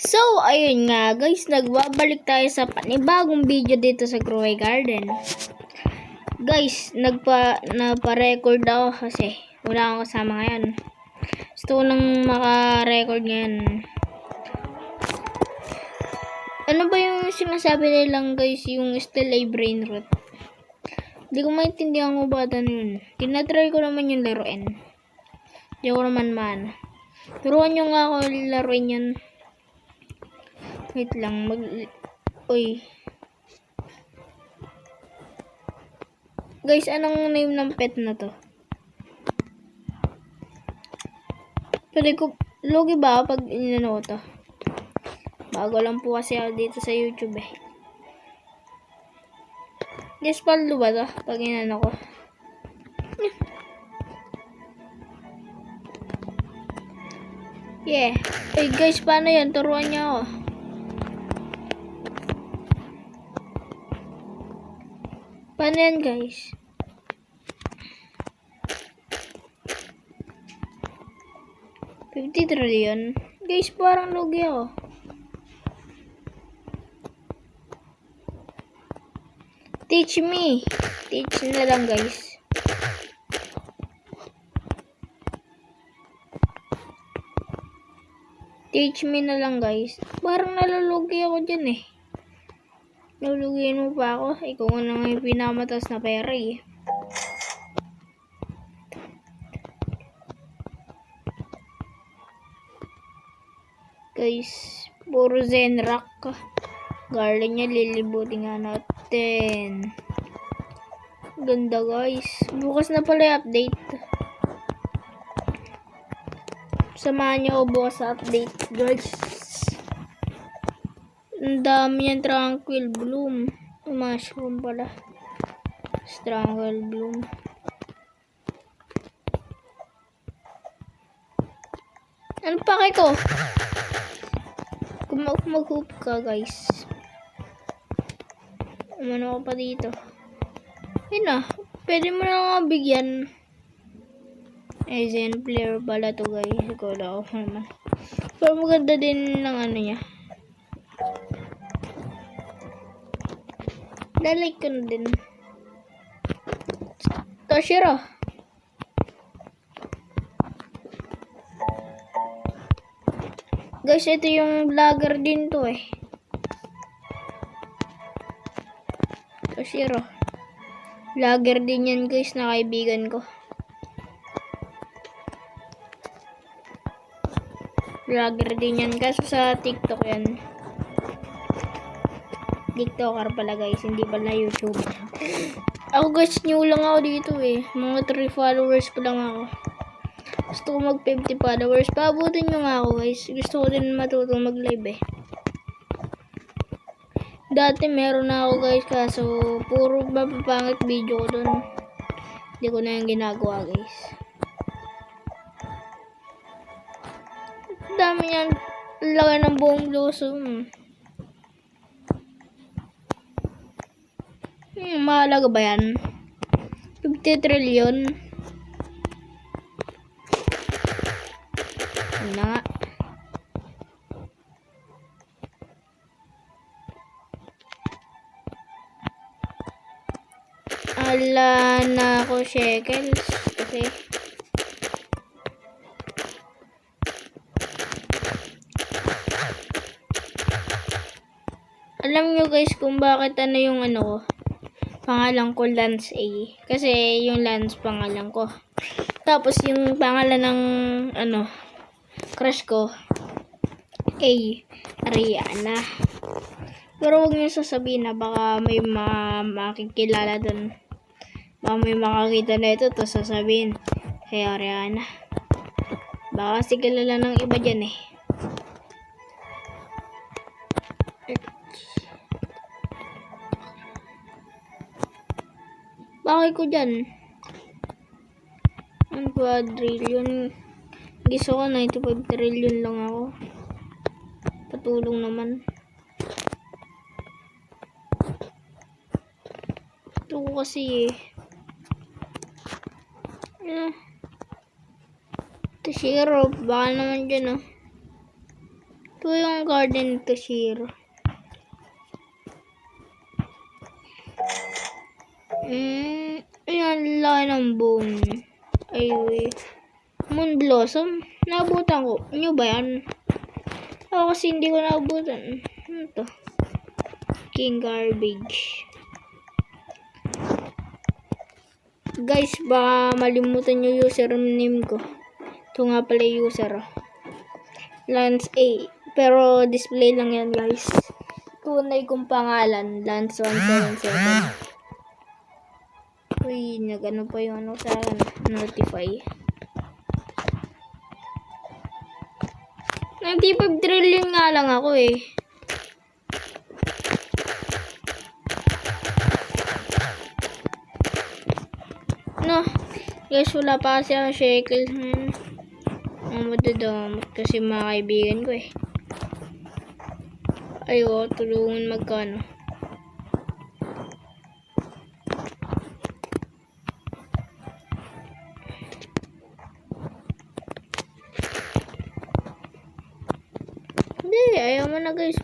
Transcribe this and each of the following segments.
So, ayun nga guys, nagbabalik tayo sa panibagong video dito sa Groway Garden. Guys, napa-record ako kasi wala akong kasama ngayon. Gusto ko nang maka-record ngayon. Ano ba yung sinasabi nilang guys, yung Stella Brain Rot? Hindi ko maintindihan kung ba ano yun. Tinatry ko naman yung laruin. Hindi ko naman turuan nyo nga ako laruin yan. Wait lang, Uy. Guys, anong name ng pet na to? Pwede ko, logi ba pag inano ko to? Bago lang po kasi ako dito sa YouTube eh. Despaldo ba to? Pag inano ko. Yeah. Hey guys, paano yan? Turuan niyo ako. Paano yan guys? $50 trillion. Guys, parang lugi ako. Teach me. Teach na lang guys. Teach me na lang guys. Parang nalulugi ako dyan eh. Nalulugiin mo pa ako. Ikaw nga nga yung pinamatas na pera eh. Guys, puro Zenrock. Garden niya, lilibutin nga natin. Ganda guys. Bukas na pala yung update. Samahan niyo ako bukas sa update guys. Ang dami yan, Tranquil Bloom. Mushroom pala. Tranquil Bloom. Ano pa kay ko? Mag-hoop ka guys. Umano ko pa dito. Ayun na. Pwede mo na nga bigyan. Zen player pala to guys. Ikaw lang ako naman. Pero maganda din ng ano niya. Lalike ko na din. Toshiro. Guys, ito yung vlogger din to eh. Toshiro. Vlogger din yan guys na kaibigan ko. Vlogger din yan kaso sa TikTok yan. TikToker pala guys, hindi pala YouTube. Ako guys, new lang ako dito eh. Mga 3 followers pa lang ako. Gusto ko mag 50 followers. Paabutin nyo nga ako guys. Gusto ko din matutong mag live eh. Dati meron na ako guys, kaso puro mapapangit video ko dun. Hindi ko na yung ginagawa guys. Dami yan. Laki ng buong blossom. Mahalaga ba yan? 50 trillion. Ano nga? Ala na ako shekels. Kasi alam nyo guys kung bakit ano yung ano ko. Pangalan ko Lance A. Kasi yung Lance pangalan ko. Tapos yung pangalan ng ano, crush ko A. Ariana. Pero huwag niyo sasabihin na baka may makikilala dun. Baka may makakita na ito to sasabihin hey Ariana. Baka kasi kilala ng iba dyan eh. Bakit ko dyan? 1 quadrillion. Gusto ko 95 trillion lang ako. Patulong naman. Ito ko kasi eh. Toshiro, baka naman dyan Ito yung garden to Shiro. Ayan, laki ng bone. Ay, Moon Blossom. Naabutan ko. Ano ba yan? Ako kasi hindi ko naabutan. Ano to? King Garbage. Guys, baka malimutan yung username ko. Ito nga pala yung user. Lance A. Pero display lang yan, guys. Tunay kong pangalan. Lance 177. Uy, nag-ano pa yung ano sa notify. 95 trillion nga lang ako eh. No, guys, wala pa kasi ang shekels ngayon. Ang madadamot kasi mga kaibigan ko eh. Ayo, tulungan magkano. Hindi, ayaw mo na guys.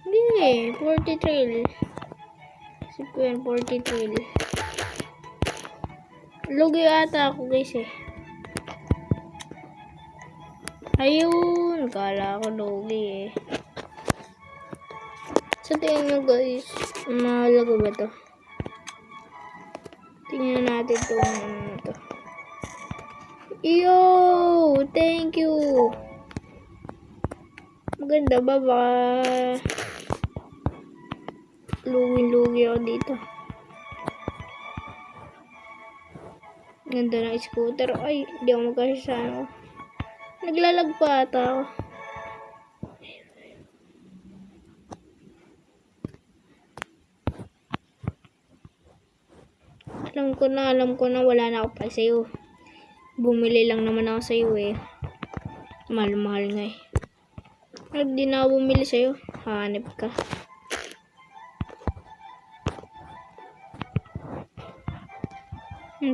Hindi, 40 trail. Sipin, 40 trail. Lugi ata ako guys eh. Ayun, kala ko lugi eh. Sa tingin nyo guys, mahalaga ba to? Tingnan natin itong ano to. Yo! Thank you! Maganda ba? Baka lugi ako dito. Ganda ng scooter. Ay, hindi ako magkasya sa ano. Naglalag pa ata ako. Alam ko na wala na ako pa sa'yo. Bumili lang naman ako sa'yo eh. Mahal-mahal nga eh. Pag di na ako bumili sa'yo, hanip ka.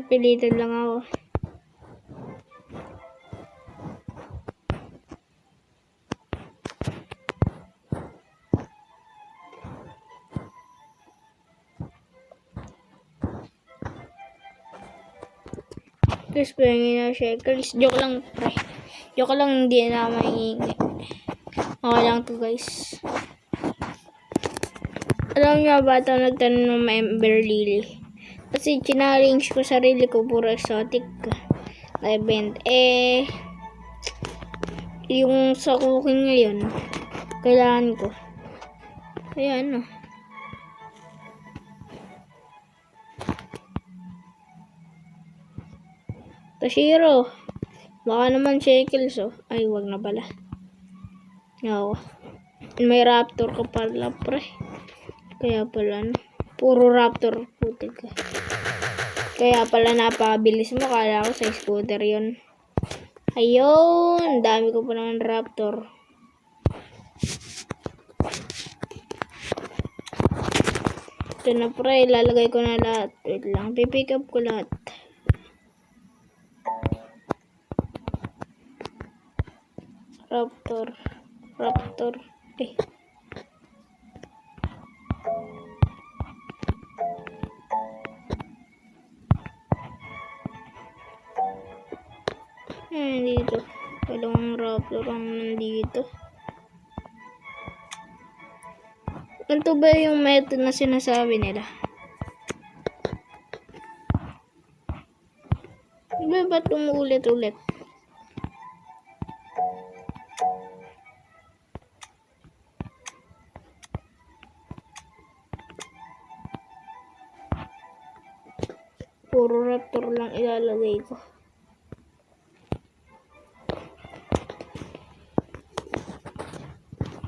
Pilitan lang ako. Guys, pahingin na shekels. Joke lang, pre. Joke lang, hindi na ako mahingi. Okay lang to, guys. Alam niyo ba ito nagtanong ng Ember Lily? Kasi challenge ko sarili ko, puro exotic na event. Yung sa cooking ngayon, kailangan ko. Kaya ano. Toshiro, baka naman shekels oh. Ay, wag na pala. Oo. May raptor ka pala, pre. Kaya pala, no? Puro raptor. Putik ka. Kaya pala napakabilis mo. Kala ko sa scooter yun. Ayun. Dami ko pa naman raptor. Ito na, pre. Ilalagay ko na lahat. Wait lang. Pipick up ko lahat. Raptor. Dito. Walang raptor ang nandito. Ganito ba yung method na sinasabi nila? Ba't umuulit-ulit? Puro raptor lang ilalagay ko.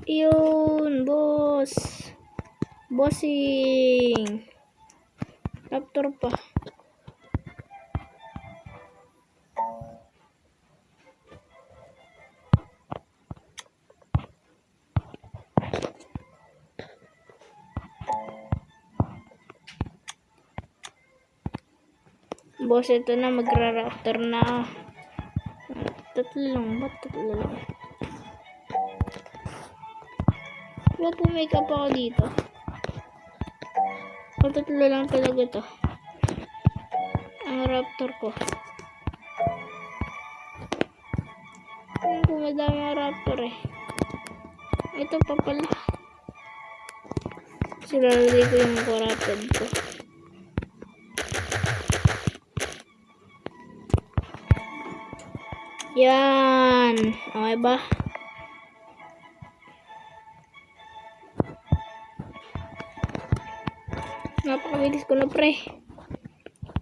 Yun, boss. Bossing. Raptor pa. Boss, ito na, magra-raptor na. Tatlo lang. Ba't tatlo lang? Ba't pumake-up ako dito? O, tatlo lang talaga to. Ang raptor ko. Kung madami ang raptor eh. Ito pa pala. Silalagay ko yung corrupted ko. Yan. Okay ba? Napakabilis ko na, pre.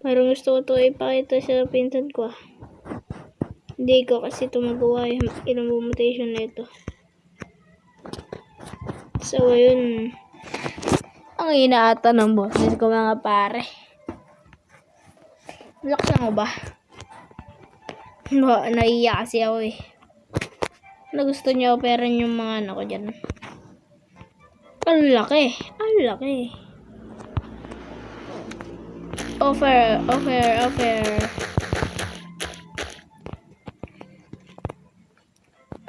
Parang gusto ko ito ipakita sa pinsan ko. Hindi ko kasi ito magawa yung ilang mutation na ito. So, ayun. Ang inaata ng boses ko, mga pare. Lakas mo ba? Naiiyak kasi ako eh. Na gusto niya operan yung mga anak ko dyan. Ang laki. Ang laki. Offer.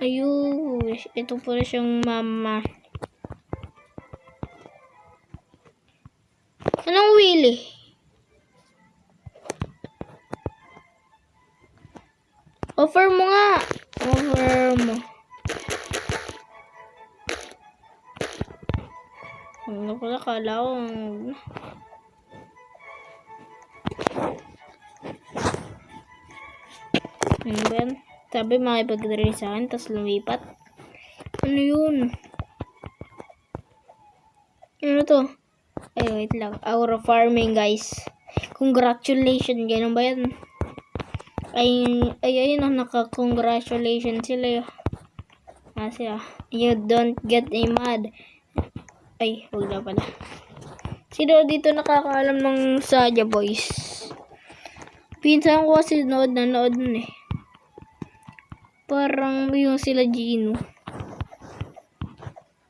Ayun. Ito pala siyang mama. Anong Willy? Offer mo nga. Offer mo. Ano pala, kala ko. Ano ba yan? Sabi makipag-release sa akin, tapos lumipat. Ano yun? Ano to? Ay, wait lang. Aura farming, guys. Congratulations. Ganun ba yan? Ay, ayun, naka-congratulations sila. Kasi, you don't get a mad. Ay, huwag na pala. Sino dito nakakaalam ng Saja Boys? Pinsan ko kasi nanood nun eh. Parang yung sila Gino.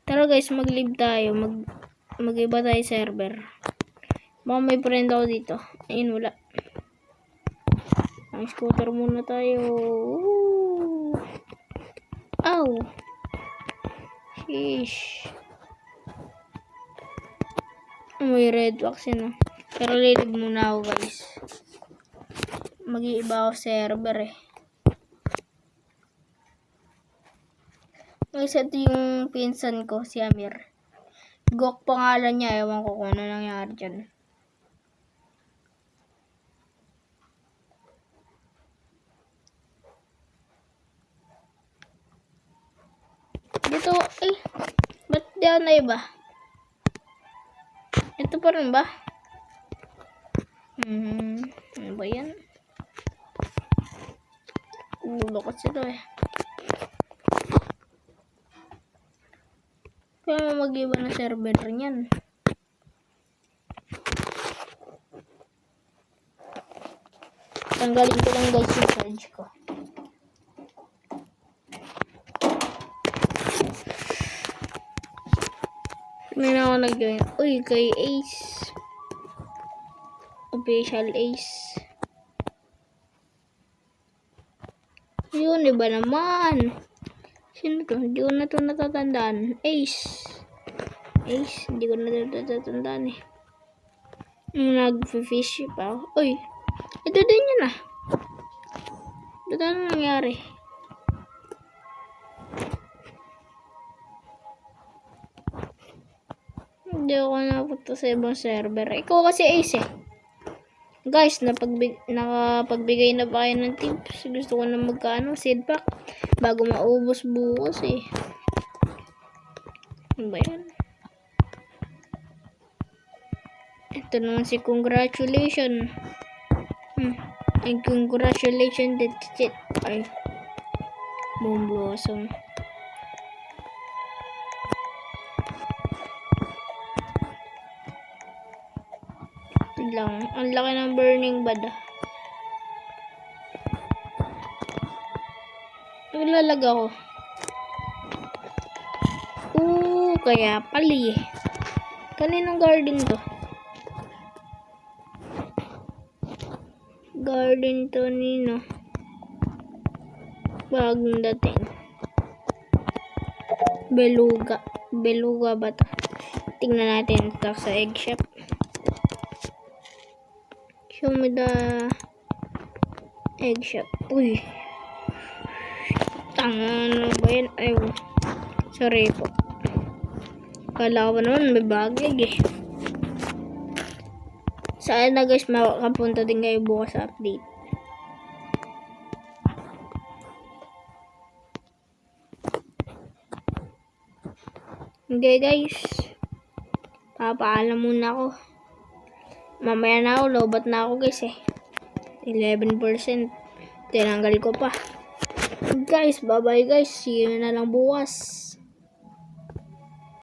Tara guys, mag-live tayo. Mag-iba tayo server. Baka may friend ako dito. Ayun, wala. Ang scooter muna tayo. Woo! Ow! Sheesh. May red wax yun. Pero live muna ako guys. Mag-iiba ako server eh. Guys, ito yung pinsan ko, si Amir. Gok pangalan niya. Ewan ko kung ano nangyari dyan. Dito, ay, ba't di ako na iba? Ito pa rin ba? Ano ba yan? Lulokot sila eh. Kaya mag-iba na server niyan. Tanggalin ko lang guys yung charge ko. May na ako nag-join. Uy, kay Ace. Official Ace. Yun, iba naman. Sino to? Hindi ko na ito natatandaan. Ace. Ace, hindi ko na ito natatandaan eh. Nag-fish pa ako. Uy, ito din yun ah. Ito ano nangyari? Hindi ako napunta sa ibang server. Ikaw kasi Ace eh. Guys, nakapagbigay na ba kayo ng tips? Gusto ko na magkano seed pack bago maubos bukas eh. Ano ba yan? Ito naman si congratulations. And congratulations, that's it. Ay. Boom blossom. Lang. Ang laki ng burning bad ah. Naglalag ako. Kaya pali. Kaninong garden to? Garden Tonino. Bagong dating. Beluga. Beluga ba to? Tingnan natin ito sa egg shop. Show me the egg shop. Uy. Ano ba yan? Ay, sorry po. Kala ko naman may bagay eh. Saan na guys, makapunta din kayo bukas sa update. Okay guys, papaalam muna ako. Mamaya na ako, lobat na ako guys eh. 11%. Tinanggal ko pa. Guys, bye bye guys. See you na lang bukas.